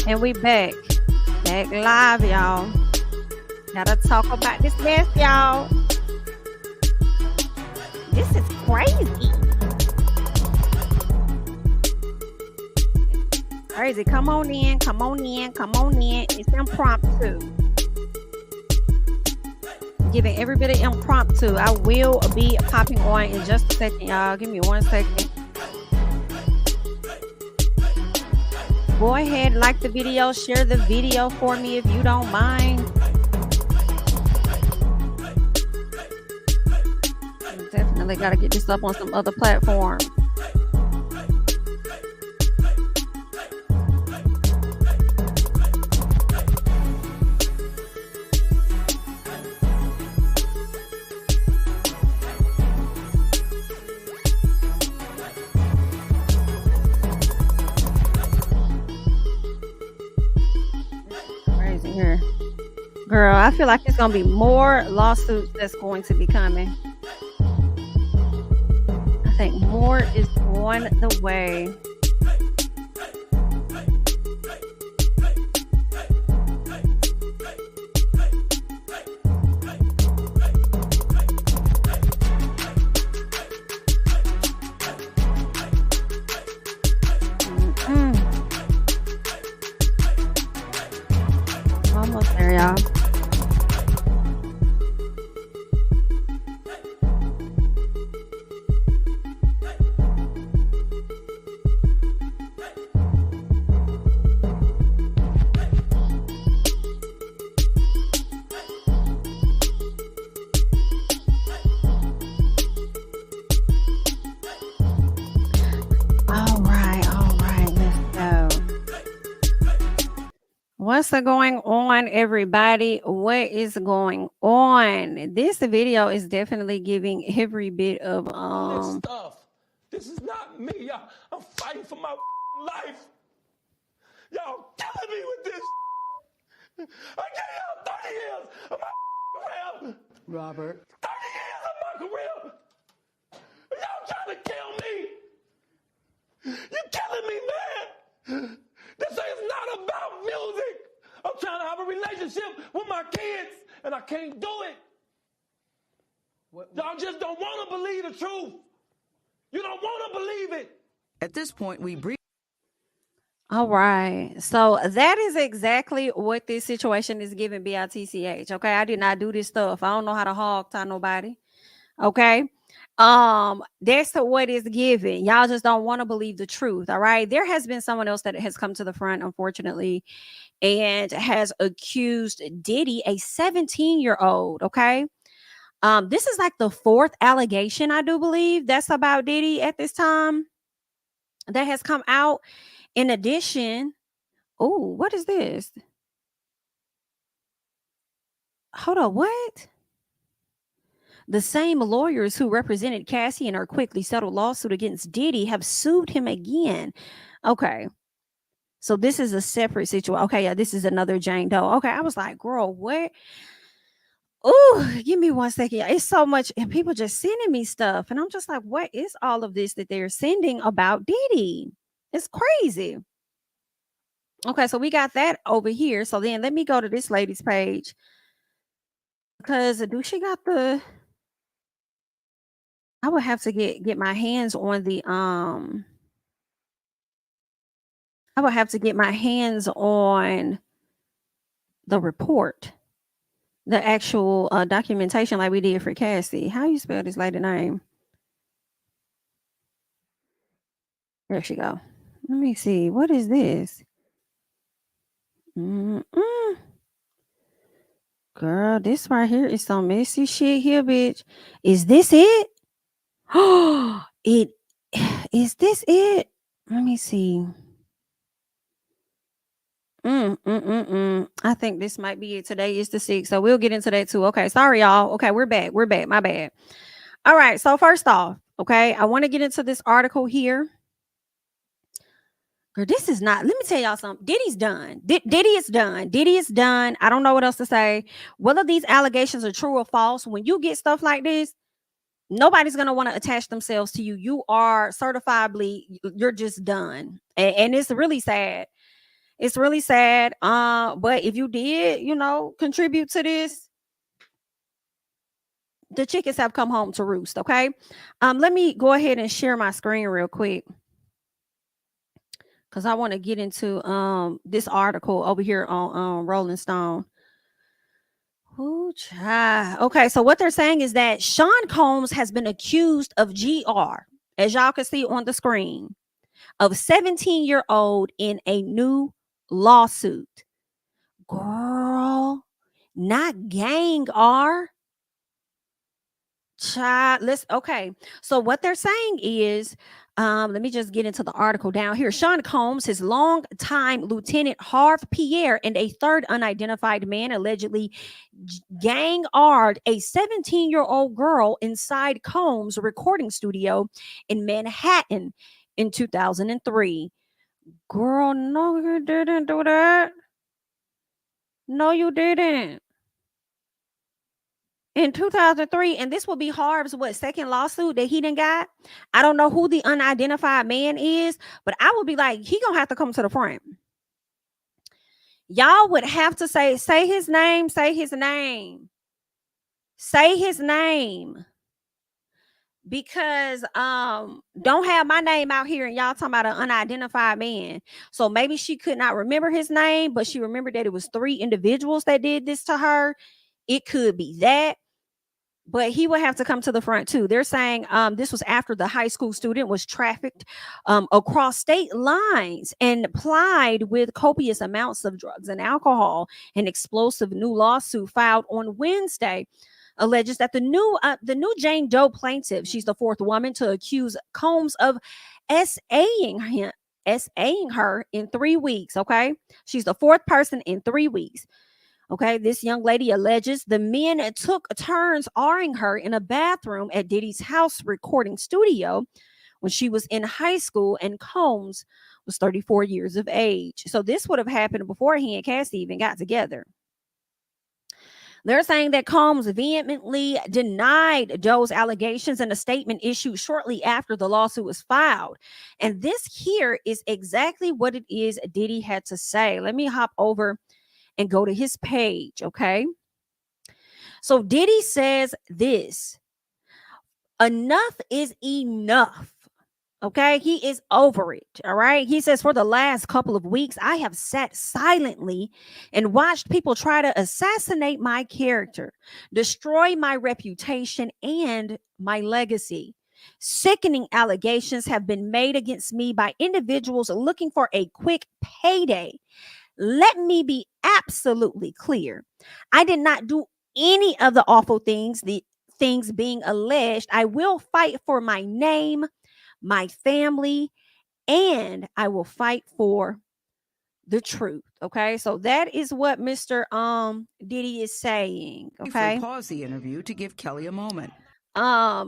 And we back live, y'all. Gotta talk about this mess, y'all. This is crazy. Crazy. Come on in. It's impromptu. Giving every bit of impromptu. I will be popping on in just a second, y'all. Give me 1 second. Go ahead, like the video, share the video for me if you don't mind. Definitely got to get this up on some other platforms. Here. Girl, I feel like it's gonna be more lawsuits that's going to be coming. I think more is on the way. Almost there, y'all. What's going on, everybody? What is going on? This video is definitely giving every bit of this stuff. This is not me, y'all. I'm fighting for my life. Y'all killing me with this. I gave y'all 30 years of my career. Robert. 30 years of my career. Y'all trying to kill me. You're killing me, man. This is not about music. I'm trying to have a relationship with my kids, and I can't do it. Y'all just don't want to believe the truth. You don't want to believe it. At this point, we breathe. All right. So that is exactly what this situation is giving BITCH. Okay. I did not do this stuff. I don't know how to hog tie nobody. Okay. That's what it's giving. Y'all just don't want to believe the truth. All right. There has been someone else that has come to the front, unfortunately, and has accused Diddy, a 17-year-old. Okay. This is like the 4th allegation, I do believe, that's about Diddy at this time that has come out. In addition, oh, what is this? Hold on, what? The same lawyers who represented Cassie in her quickly settled lawsuit against Diddy have sued him again. Okay. So this is a separate situation. Okay, yeah, this is another Jane Doe. Okay, I was like, girl, what? Oh, give me 1 second. It's so much, and people just sending me stuff, and I'm just like, what is all of this that they're sending about Diddy? It's crazy. Okay, so we got that over here. So then let me go to this lady's page, because do she got the? I would have to get my hands on the I would have to get my hands on the report, the actual documentation, like we did for Cassie. How you spell this lady name? There she go. Let me see. What is this? Girl, this right here is some messy shit here, bitch. Is this it? Oh, is this it? Let me see. I think this might be it. Today is the 6th, so we'll get into that too. Okay, sorry, y'all. Okay, we're back. My bad. All right, so first off, okay, I want to get into this article here. Girl, this is not, let me tell y'all something. Diddy's done. Diddy is done. Diddy is done. I don't know what else to say. Whether these allegations are true or false, when you get stuff like this, nobody's going to want to attach themselves to you. You are certifiably, you're just done. And it's really sad. It's really sad. But if you did, contribute to this, the chickens have come home to roost. Okay. Let me go ahead and share my screen real quick because I want to get into this article over here on Rolling Stone. Ooh, child. Okay, so what they're saying is that Sean Combs has been accused of GR, as y'all can see on the screen, of 17-year-old in a new lawsuit. Girl, not gang R. Child, okay. So what they're saying is, let me just get into the article down here. Sean Combs, his longtime Lieutenant Harv Pierre, and a third unidentified man allegedly gang-ard a 17-year-old girl inside Combs' recording studio in Manhattan in 2003. Girl, no, you didn't do that. No, you didn't. In 2003, and this will be Harv's second lawsuit that he done got. I don't know who the unidentified man is, but I would be like, he gonna have to come to the front. Y'all would have to say his name, say his name, say his name. Because don't have my name out here and y'all talking about an unidentified man. So maybe she could not remember his name, but she remembered that it was 3 individuals that did this to her. It could be that. But he would have to come to the front too. They're saying this was after the high school student was trafficked across state lines and plied with copious amounts of drugs and alcohol. An explosive new lawsuit filed on Wednesday alleges that the new Jane Doe plaintiff, she's the 4th woman to accuse Combs of SAing her in 3 weeks. Okay, she's the 4th person in 3 weeks. Okay, this young lady alleges the men took turns R-ing her in a bathroom at Diddy's house recording studio when she was in high school, and Combs was 34 years of age. So this would have happened before he and Cassie even got together. They're saying that Combs vehemently denied Doe's allegations in a statement issued shortly after the lawsuit was filed. And this here is exactly what it is Diddy had to say. Let me hop over and go to his page, okay? So Diddy says this: enough is enough. Okay, he is over it. All right. He says, for the last couple of weeks, I have sat silently and watched people try to assassinate my character, destroy my reputation and my legacy. Sickening allegations have been made against me by individuals looking for a quick payday. Let me be absolutely clear. I did not do any of the awful things, the things being alleged. I will fight for my name, my family, and I will fight for the truth. Okay, so that is what Mr. Diddy is saying. Okay, pause the interview to give Kelly a moment.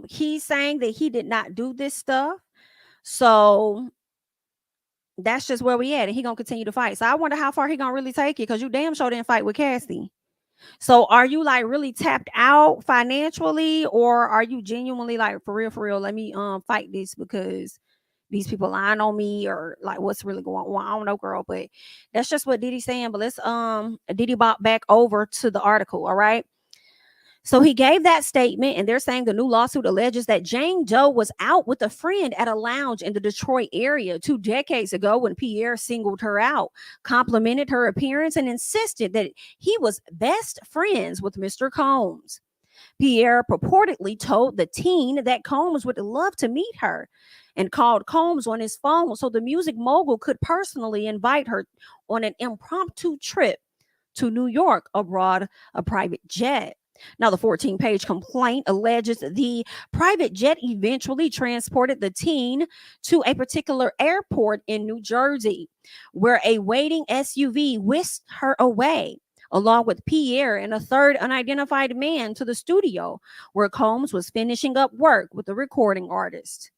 He's saying that he did not do this stuff, so that's just where we at, and he gonna continue to fight. So I wonder how far he gonna really take it, because you damn sure didn't fight with Cassie. So are you like really tapped out financially, or are you genuinely like, for real, let me fight this because these people lying on me, or like what's really going on? I don't know, girl, but that's just what Diddy's saying. But let's Diddy bop back over to the article. All right. So he gave that statement, and they're saying the new lawsuit alleges that Jane Doe was out with a friend at a lounge in the Detroit area 2 decades ago when Pierre singled her out, complimented her appearance, and insisted that he was best friends with Mr. Combs. Pierre purportedly told the teen that Combs would love to meet her and called Combs on his phone so the music mogul could personally invite her on an impromptu trip to New York aboard a private jet. Now, the 14-page complaint alleges the private jet eventually transported the teen to a particular airport in New Jersey, where a waiting SUV whisked her away, along with Pierre and a third unidentified man, to the studio where Combs was finishing up work with the recording artist.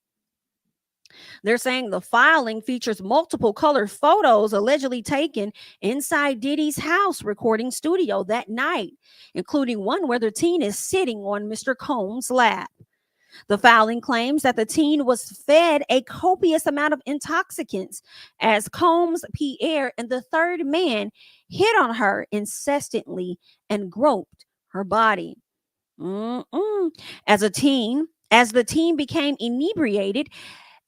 They're saying the filing features multiple colored photos allegedly taken inside Diddy's house recording studio that night, including one where the teen is sitting on Mr. Combs' lap. The filing claims that the teen was fed a copious amount of intoxicants as Combs, Pierre, and the third man hit on her incessantly and groped her body. Mm-mm. As the teen became inebriated,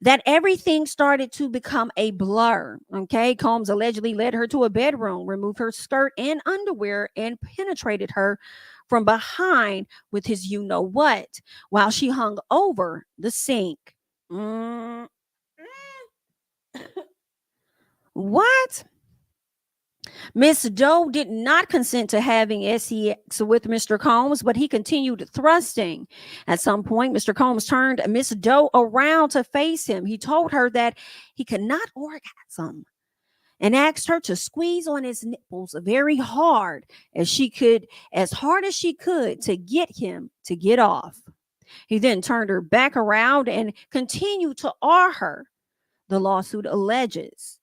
that everything started to become a blur. Okay. Combs allegedly led her to a bedroom, removed her skirt and underwear, and penetrated her from behind with his you know what while she hung over the sink. Mm, what? Miss Doe did not consent to having sex with Mr. Combs, but he continued thrusting. At some point, Mr. Combs turned Miss Doe around to face him. He told her that he could not orgasm and asked her to squeeze on his nipples very hard as hard as she could to get him to get off. He then turned her back around and continued to awe her, the lawsuit alleges.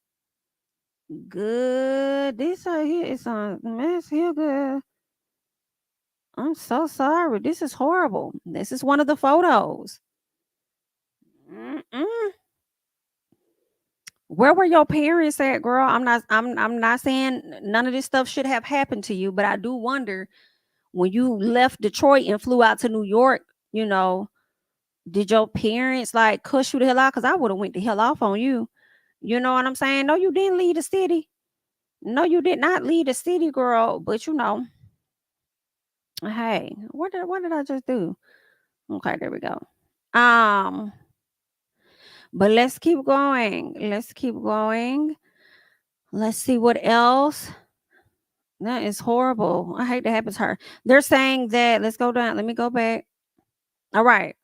Good. This right here is a mess here, good. I'm so sorry. This is horrible. This is one of the photos. Mm-mm. Where were your parents at, girl? I'm not saying none of this stuff should have happened to you, but I do wonder when you left Detroit and flew out to New York, you know, did your parents like cuss you the hell out? Because I would have went the hell off on you. You know what I'm saying? No, you didn't leave the city. No, you did not leave the city, girl. But you know, hey, what did I just do? Okay, there we go. Um, but let's keep going. Let's keep going. Let's see what else. That is horrible. I hate that happens to her. They're saying that, let's go down. Let me go back. All right.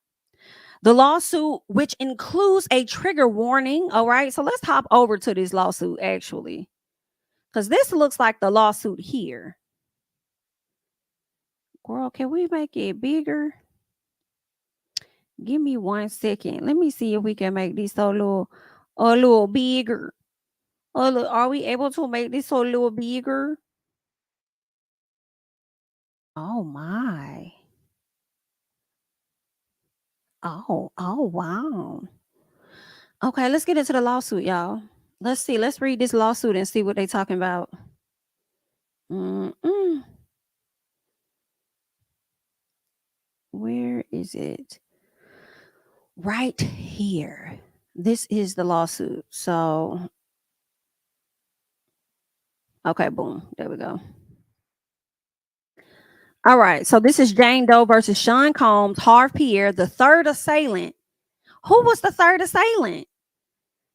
The lawsuit, which includes a trigger warning. All right. So let's hop over to this lawsuit actually. Because this looks like the lawsuit here. Girl, can we make it bigger? Give me 1 second. Let me see if we can make this a little bigger. Are we able to make this a little bigger? Oh my. Oh wow. Okay, let's get into the lawsuit, y'all. Let's see. Let's read this lawsuit and see what they talking about. Mm-mm. Where is it? Right here. This is the lawsuit. So, okay, boom. There we go. All right. So this is Jane Doe versus Sean Combs, Harv Pierre, the third assailant. Who was the third assailant?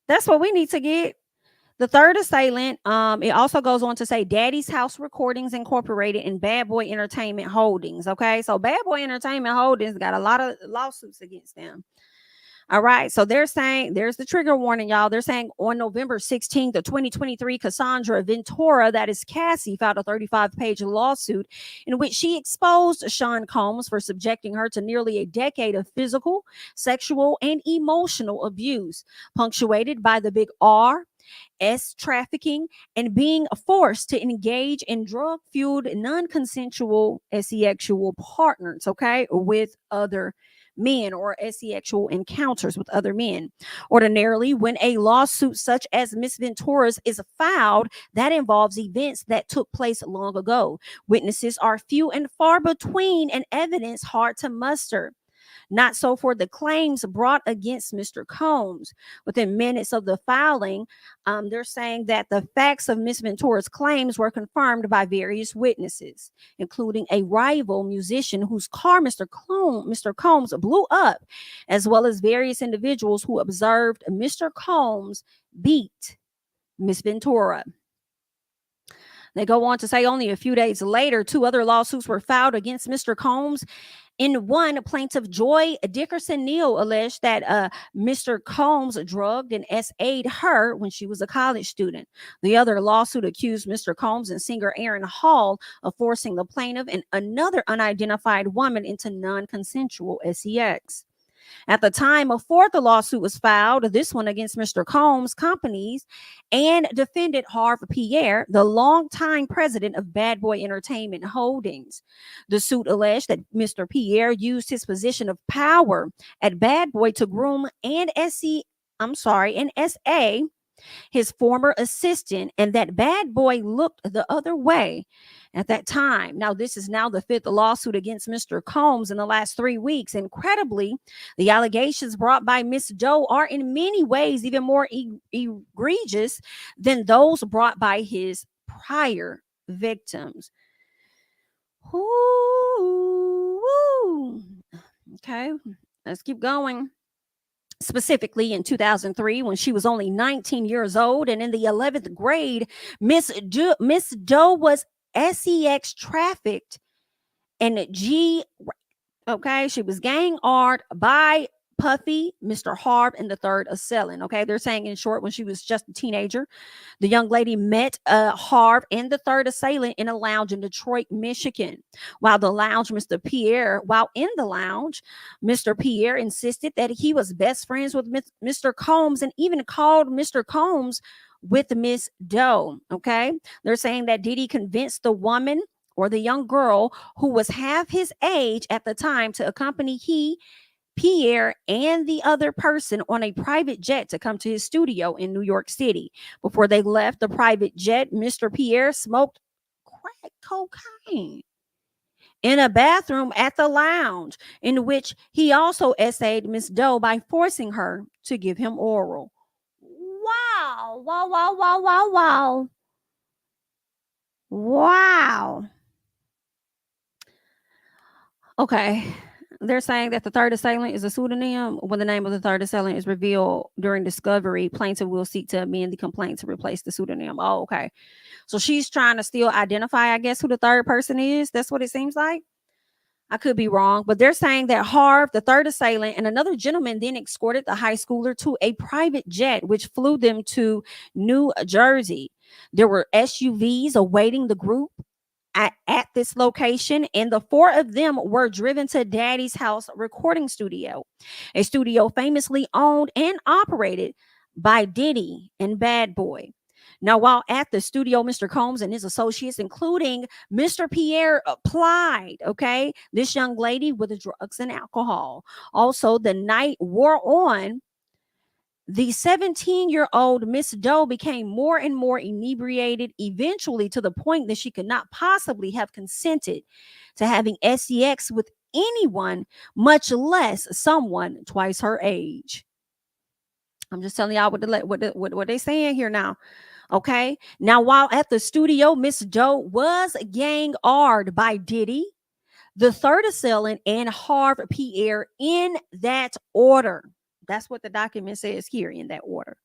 That's what we need to get. The third assailant, it also goes on to say Daddy's House Recordings Incorporated and Bad Boy Entertainment Holdings. Okay. So Bad Boy Entertainment Holdings got a lot of lawsuits against them. All right. So they're saying there's the trigger warning, y'all. They're saying on November 16th of 2023, Cassandra Ventura, that is Cassie, filed a 35-page lawsuit in which she exposed Sean Combs for subjecting her to nearly a decade of physical, sexual, and emotional abuse, punctuated by the big R, S trafficking, and being forced to engage in drug-fueled, non-consensual sexual partners, okay, with other men or sexual encounters with other men. Ordinarily, when a lawsuit such as Miss Ventura's is filed, that involves events that took place long ago. Witnesses are few and far between and evidence hard to muster. Not so for the claims brought against Mr. Combs. Within minutes of the filing, they're saying that the facts of Miss Ventura's claims were confirmed by various witnesses, including a rival musician whose car Mr. Combs blew up, as well as various individuals who observed Mr. Combs beat Miss Ventura. They go on to say only a few days later, 2 other lawsuits were filed against Mr. Combs. In one, plaintiff Joy Dickerson Neal alleged that Mr. Combs drugged and SA'd her when she was a college student. The other lawsuit accused Mr. Combs and singer Aaron Hall of forcing the plaintiff and another unidentified woman into non-consensual sex. At the time, a fourth lawsuit was filed, this one against Mr. Combs' companies, and defended Harv Pierre, the longtime president of Bad Boy Entertainment Holdings. The suit alleged that Mr. Pierre used his position of power at Bad Boy to groom and SA, his former assistant, and that Bad Boy looked the other way at that time. Now, this is now the fifth lawsuit against Mr. Combs in the last 3 weeks. Incredibly, the allegations brought by Miss Doe are in many ways even more egregious than those brought by his prior victims. Ooh, woo. Okay, let's keep going. Specifically in 2003, when she was only 19 years old and in the 11th grade, Miss Doe was sex trafficked and she was gang art by Puffy, Mr. Harv, and the third assailant. Okay, they're saying in short, when she was just a teenager, the young lady met Harv and the third assailant in a lounge in Detroit, Michigan. While in the lounge, Mr. Pierre insisted that he was best friends with Mr. Combs and even called Mr. Combs with Miss Doe. Okay, they're saying that Diddy convinced the woman or the young girl who was half his age at the time to accompany Pierre and the other person on a private jet to come to his studio in New York City. Before they left the private jet, Mr. Pierre smoked crack cocaine in a bathroom at the lounge, in which he also essayed Miss Doe by forcing her to give him oral. Wow, wow, wow, wow, wow, wow. Wow. Okay. They're saying that the third assailant is a pseudonym. When the name of the third assailant is revealed during discovery, plaintiff will seek to amend the complaint to replace the pseudonym. Oh, okay. So she's trying to still identify, I guess, who the third person is. That's what it seems like. I could be wrong, but they're saying that Harv, the third assailant, and another gentleman then escorted the high schooler to a private jet, which flew them to New Jersey. There were SUVs awaiting the group at this location, and the four of them were driven to Daddy's House recording studio, a studio famously owned and operated by Diddy and Bad Boy. Now, while at the studio, Mr. Combs and his associates, including Mr. Pierre, applied, this young lady with the drugs and alcohol. Also, the night wore on. The 17-year-old Miss Doe became more and more inebriated, eventually to the point that she could not possibly have consented to having sex with anyone, much less someone twice her age. I'm just telling y'all what they're saying here now. Okay. Now, while at the studio, Miss Doe was gang-ard by Diddy, the third assailant, and Harv Pierre, in that order. That's what the document says here, in that order.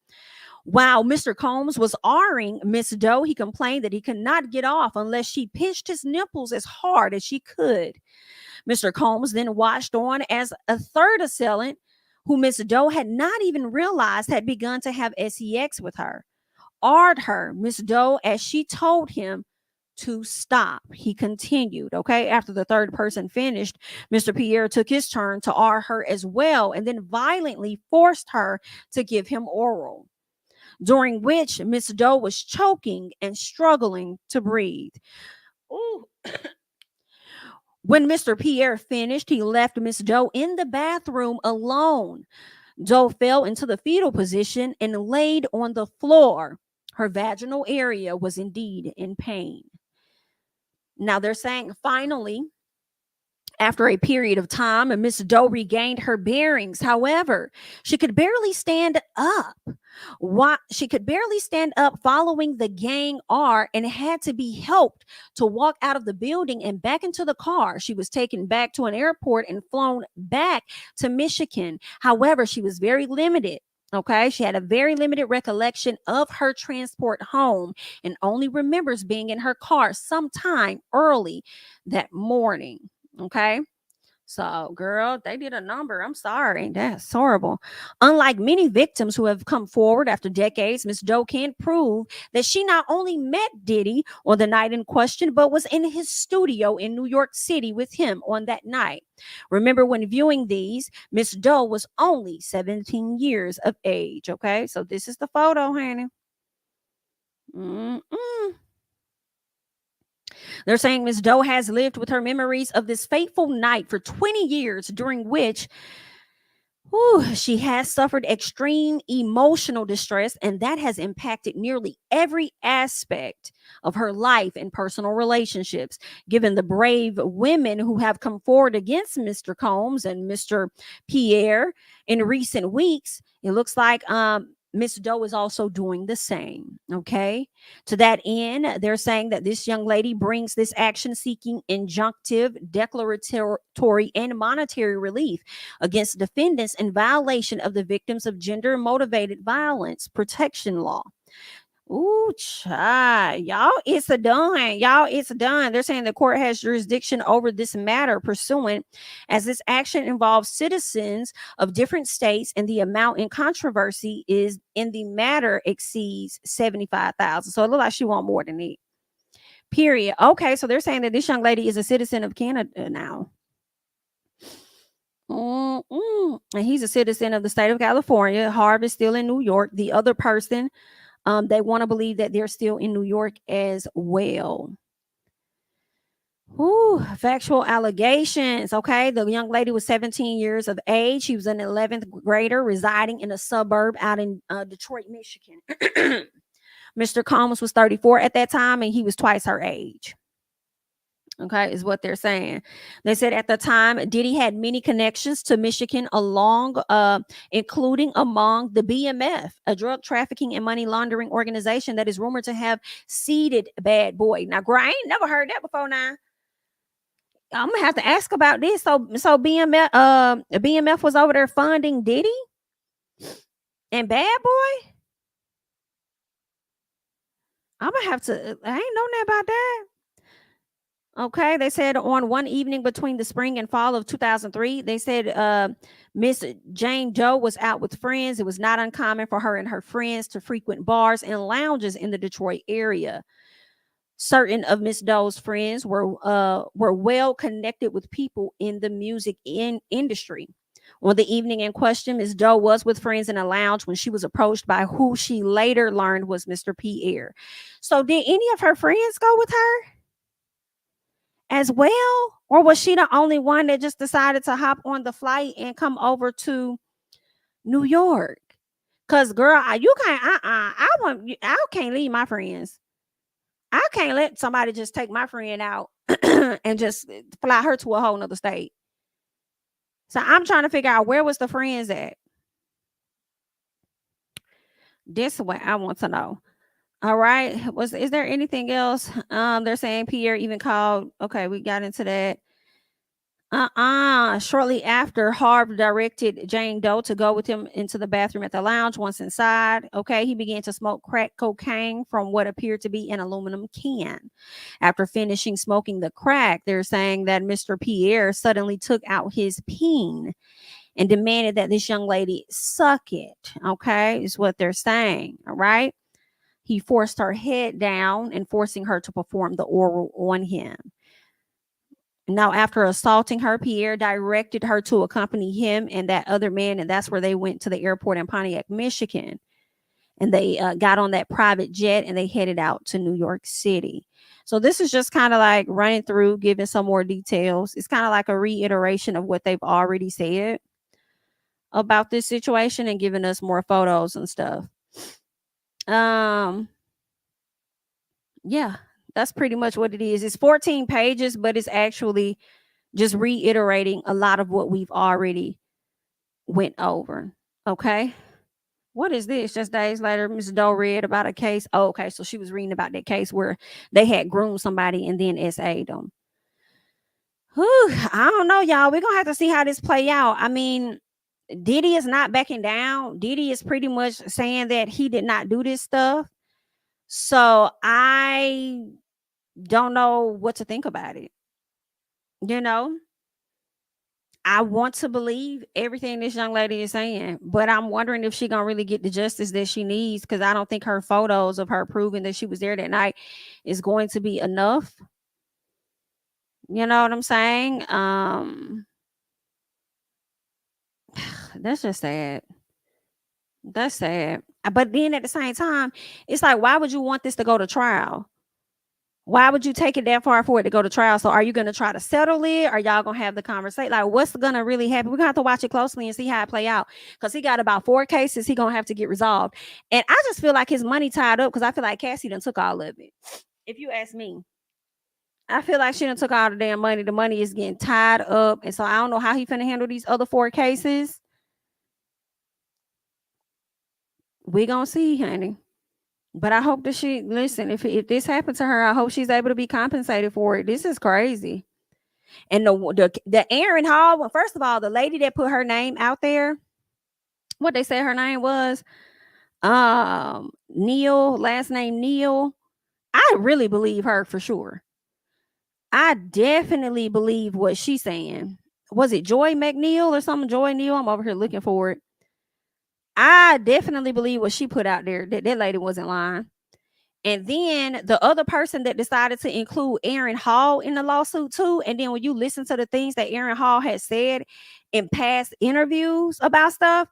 While Mr. Combs was R-ing Miss Doe, he complained that he could not get off unless she pinched his nipples as hard as she could. Mr. Combs then watched on as a third assailant, who Miss Doe had not even realized had begun to have sex with her, R-ed her, Miss Doe, as she told him to stop. He continued. After the third person finished, Mr. Pierre took his turn to R her as well, and then violently forced her to give him oral, during which Miss Doe was choking and struggling to breathe. Ooh. When Mr. Pierre finished, he left Miss Doe in the bathroom alone. Doe fell into the fetal position and laid on the floor. Her vaginal area was indeed in pain. Now, they're saying finally, after a period of time, Miss Doe regained her bearings. However, she could barely stand up. She could barely stand up following the gang R, and had to be helped to walk out of the building and back into the car. She was taken back to an airport and flown back to Michigan. However, she was very limited. She had a very limited recollection of her transport home and only remembers being in her car sometime early that morning. So, girl, they did a number. I'm sorry. That's horrible. Unlike many victims who have come forward after decades, Miss Doe can't prove that she not only met Diddy on the night in question, but was in his studio in New York City with him on that night. Remember, when viewing these, Miss Doe was only 17 years of age. Okay, so this is the photo, honey. Mm-mm. They're saying Miss Doe has lived with her memories of this fateful night for 20 years, during which she has suffered extreme emotional distress, and that has impacted nearly every aspect of her life and personal relationships. Given the brave women who have come forward against Mr. Combs and Mr. Pierre in recent weeks, it looks like Miss Doe is also doing the same. Okay. To that end, they're saying that this young lady brings this action seeking injunctive, declaratory, and monetary relief against defendants in violation of the Victims of Gender Motivated Violence Protection Law. Ooh, child. Y'all, it's a done. Y'all, it's done. They're saying the court has jurisdiction over this matter pursuant as this action involves citizens of different states and the amount in controversy is in the matter exceeds 75,000. So it looks like she want more than it. Period. Okay, so they're saying that this young lady is a citizen of Canada now. And he's a citizen of the state of California. Harv is still in New York. The other person, they want to believe that they're still in New York as well. Factual allegations. Okay, the young lady was 17 years of age. She was an 11th grader residing in a suburb out in Detroit, Michigan. Mr. Combs was 34 at that time, and he was twice her age. Okay, is what they're saying. They said at the time, Diddy had many connections to Michigan, including among the BMF, a drug trafficking and money laundering organization that is rumored to have seeded Bad Boy. Now, girl, I ain't never heard that before. Now, I'm gonna have to ask about this. So BMF was over there funding Diddy and Bad Boy. I'm gonna have to. I ain't know nothing about that. Okay, they said on one evening between the spring and fall of 2003, they said Miss Jane Doe was out with friends. It was not uncommon for her and her friends to frequent bars and lounges in the Detroit area. Certain of Miss Doe's friends were well connected with people in the music industry. On the evening in question, Miss Doe was with friends in a lounge when she was approached by who she later learned was Mr. Pierre. So, did any of her friends go with her as well, or was she the only one that just decided to hop on the flight and come over to New York? Because girl, you can't I can't leave my friends. I can't let somebody just take my friend out and just fly her to a whole nother state. So I'm trying to figure out, where was the friends at? This is what I want to know. All right, is there anything else? They're saying Pierre even called. Okay, we got into that. Shortly after, Harv directed Jane Doe to go with him into the bathroom at the lounge. Once inside, okay, he began to smoke crack cocaine from what appeared to be an aluminum can. After finishing smoking the crack, they're saying that Mr. Pierre suddenly took out his peen and demanded that this young lady suck it. Okay, is what they're saying. All right. He forced her head down and forcing her to perform the oral on him. Now, after assaulting her, Pierre directed her to accompany him and that other man, and that's where they went to the airport in Pontiac, Michigan. And they got on that private jet and they headed out to New York City. So this is just kind of like running through, giving some more details. It's kind of like a reiteration of what they've already said about this situation and giving us more photos and stuff. Yeah, that's pretty much what it is. It's 14 pages, but it's actually just reiterating a lot of what we've already went over. Okay. What is this? Just days later, Miss Doe read about a case. Oh, okay. So she was reading about that case where they had groomed somebody and then SA'd them. I don't know, y'all. We're going to have to see how this play out. I mean, Diddy is not backing down. Diddy is pretty much saying that he did not do this stuff. So I don't know what to think about it. You know, I want to believe everything this young lady is saying, but I'm wondering if she gonna really get the justice that she needs, because I don't think her photos of her proving that she was there that night is going to be enough. You know what I'm saying? That's just sad. That's sad. But then at the same time, it's like, why would you want this to go to trial? Why would you take it that far for it to go to trial? So are you going to try to settle it? Or y'all going to have the conversation? Like, what's going to really happen? We're going to have to watch it closely and see how it play out. Because he got about 4 cases he going to have to get resolved. And I just feel like his money tied up, because I feel like Cassie done took all of it. If you ask me, I feel like she done took all the damn money. The money is getting tied up. And so I don't know how he finna handle these other 4 cases. We going to see, honey. But I hope that she listen. If this happened to her, I hope she's able to be compensated for it. This is crazy. And the Aaron Hall. Well, first of all, the lady that put her name out there, what they said her name was, Neil, last name Neil. I really believe her for sure. I definitely believe what she's saying. Was it Joy McNeil or something? Joy Neal. I'm over here looking for it. I definitely believe what she put out there. That lady wasn't lying. And then the other person that decided to include Aaron Hall in the lawsuit too. And then when you listen to the things that Aaron Hall has said in past interviews about stuff,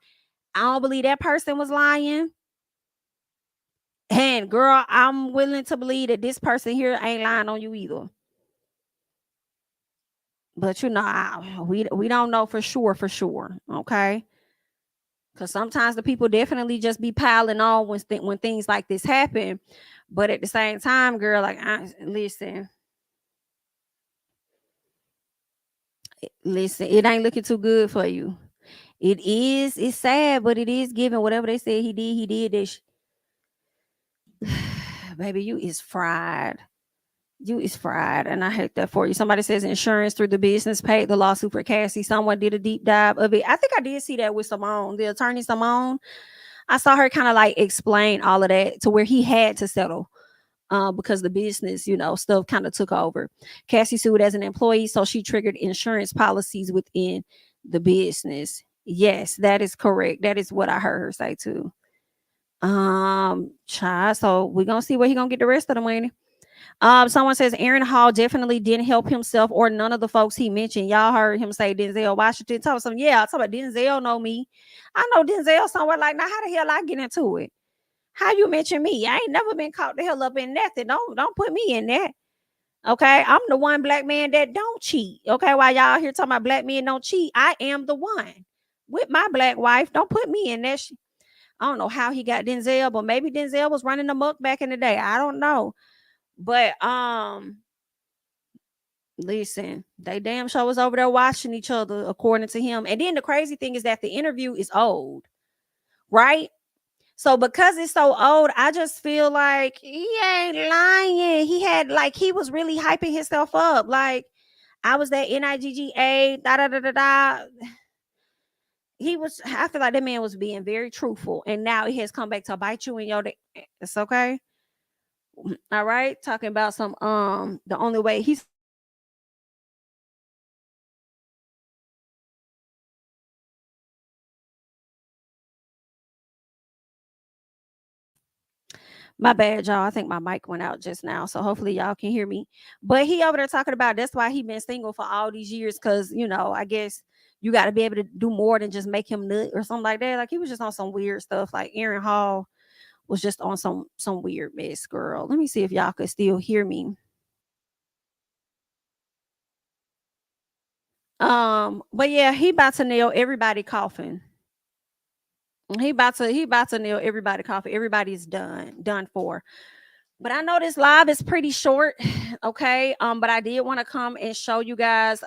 I don't believe that person was lying. And girl, I'm willing to believe that this person here ain't lying on you either. But we don't know for sure. Okay. Because sometimes the people definitely just be piling on when things like this happen. But at the same time, girl, like, listen, it ain't looking too good for you. It's sad, but it is given. Whatever they said he did this. Baby, you is fried. You is fried, and I hate that for you. Somebody says insurance through the business paid the lawsuit for Cassie. Someone did a deep dive of it. I think I did see that with Simone, the attorney Simone. I saw her kind of like explain all of that to where he had to settle. Because the business, stuff kind of took over. Cassie sued as an employee, so she triggered insurance policies within the business. Yes, that is correct. That is what I heard her say too. Child. So we're gonna see where he gonna get the rest of the money. Someone says Aaron Hall definitely didn't help himself or none of the folks he mentioned. Y'all heard him say Denzel Washington. Talk some, yeah, talk about Denzel know me. I know Denzel somewhere. Like, now how the hell I get into it? How you mention me? I ain't never been caught the hell up in nothing. Don't put me in that. Okay. I'm the one black man that don't cheat. Okay. While y'all here talking about black men don't cheat, I am the one with my black wife. Don't put me in that. I don't know how he got Denzel, but maybe Denzel was running amok back in the day. I don't know. But listen, they damn sure was over there watching each other, according to him. And then the crazy thing is that the interview is old, right? So because it's so old, I just feel like he ain't lying. He was really hyping himself up. Like, I was that NIGGA, da da da da da. I feel like that man was being very truthful. And now it has come back to bite you in your it's okay. All right. Talking about some the only way he's my bad, y'all. I think my mic went out just now. So hopefully y'all can hear me. But he over there talking about that's why he been single for all these years. Cause I guess you got to be able to do more than just make him nut or something like that. Like, he was just on some weird stuff. Like, Aaron Hall was just on some weird mess, girl. Let me see if y'all could still hear me. But yeah, he about to nail everybody coughing. He about to nail everybody coughing. Everybody's done for. But I know this live is pretty short, okay? But I did want to come and show you guys,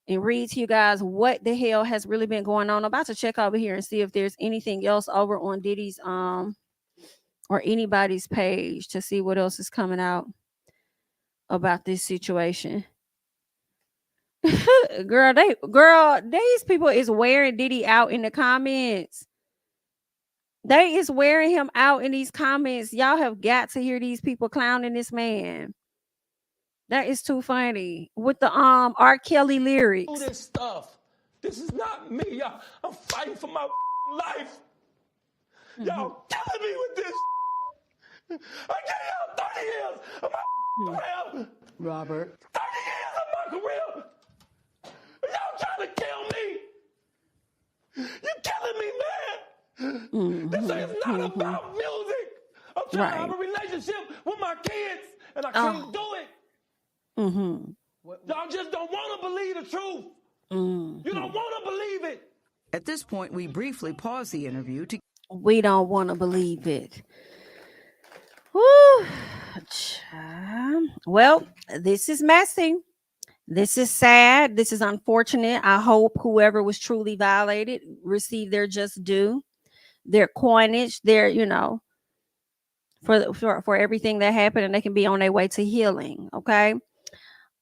and read to you guys what the hell has really been going on. I'm about to check over here and see if there's anything else over on Diddy's or anybody's page to see what else is coming out about this situation. girl, these people is wearing Diddy out in the comments. They is wearing him out in these comments. Y'all have got to hear these people clowning this man. That is too funny with the R. Kelly lyrics. Do this stuff. This is not me. Y'all, I'm fighting for my life. Y'all killing me with this. I gave y'all 30 years of my career. Robert. 30 years of my career. Y'all trying to kill me. You're killing me, man. This is not about music. I'm trying to have a relationship with my kids, and I can't do it. Y'all just don't want to believe the truth. You don't want to believe it. At this point, we briefly pause the interview to... We don't want to believe it. Whew. Well, this is messy. This is sad. This is unfortunate. I hope whoever was truly violated received their just due, their coinage, their, for everything that happened, and they can be on their way to healing. Okay.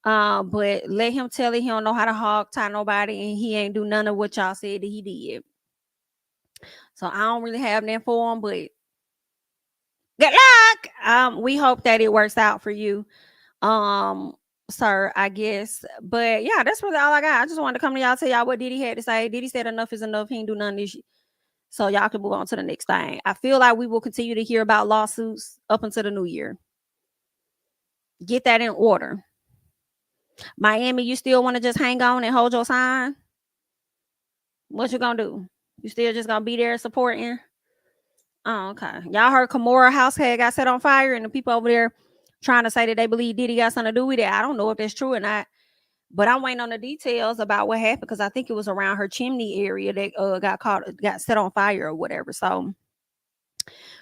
But let him tell it he don't know how to hog tie nobody, and he ain't do none of what y'all said that he did. So I don't really have that for him, but good luck. We hope that it works out for you, sir, I guess. But yeah, that's really all I got. I just wanted to come to y'all, tell y'all what Diddy had to say. Diddy said enough is enough. He ain't do none of this. So y'all can move on to the next thing. I feel like we will continue to hear about lawsuits up until the new year. Get that in order. Miami, you still want to just hang on and hold your sign? What you gonna do? You still just gonna be there supporting? Oh, okay. Y'all heard Kimora house got set on fire, and the people over there trying to say that they believe Diddy got something to do with it. I don't know if that's true or not, but I'm waiting on the details about what happened, because I think it was around her chimney area that got set on fire or whatever. So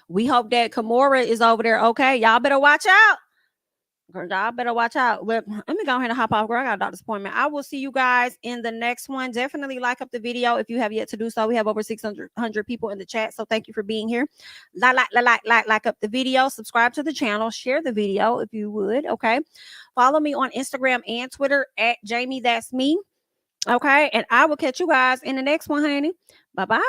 we hope that Kimora is over there okay. Y'all better watch out. Y'all better watch out. But let me go ahead and hop off, girl. I got a doctor's appointment. I will see you guys in the next one. Definitely like up the video if you have yet to do so. We have over 600 people in the chat, so thank you for being here. Like up the video. Subscribe to the channel. Share the video if you would. Okay. Follow me on Instagram and Twitter at JamiThatsMe. Okay, and I will catch you guys in the next one, honey. Bye-bye.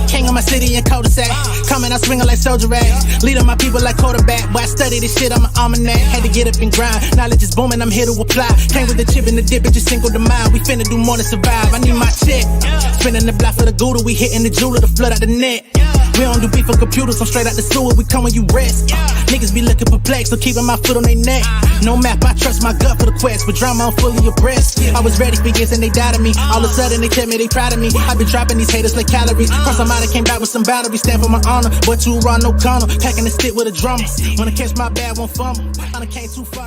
King of my city and cul-de-sac. Coming out swinging like soldier rag. Leading my people like quarterback. But I study this shit, I'm an almanac. Had to get up and grind. Knowledge is booming, I'm here to apply. Came with the chip and the dip, it just single the mind. We finna do more than survive. I need my check. Spinning the block for the Gouda. We hitting the jeweler to flood out the net. We don't do beef for computers, I'm straight out the sewer. We come when you rest. Niggas be looking perplexed, so keeping my foot on their neck. No map, I trust my gut for the quest. With drama, I'm fully abreast. I was ready for years and they doubted me. All of a sudden they tell me they proud of me. I been dropping these haters like calories. Cross them out, I came back with some boundaries. Stand for my honor, but too raw, no corner. Packing the stick with a drummer. When I catch my bad, won't fumble. I done came too far.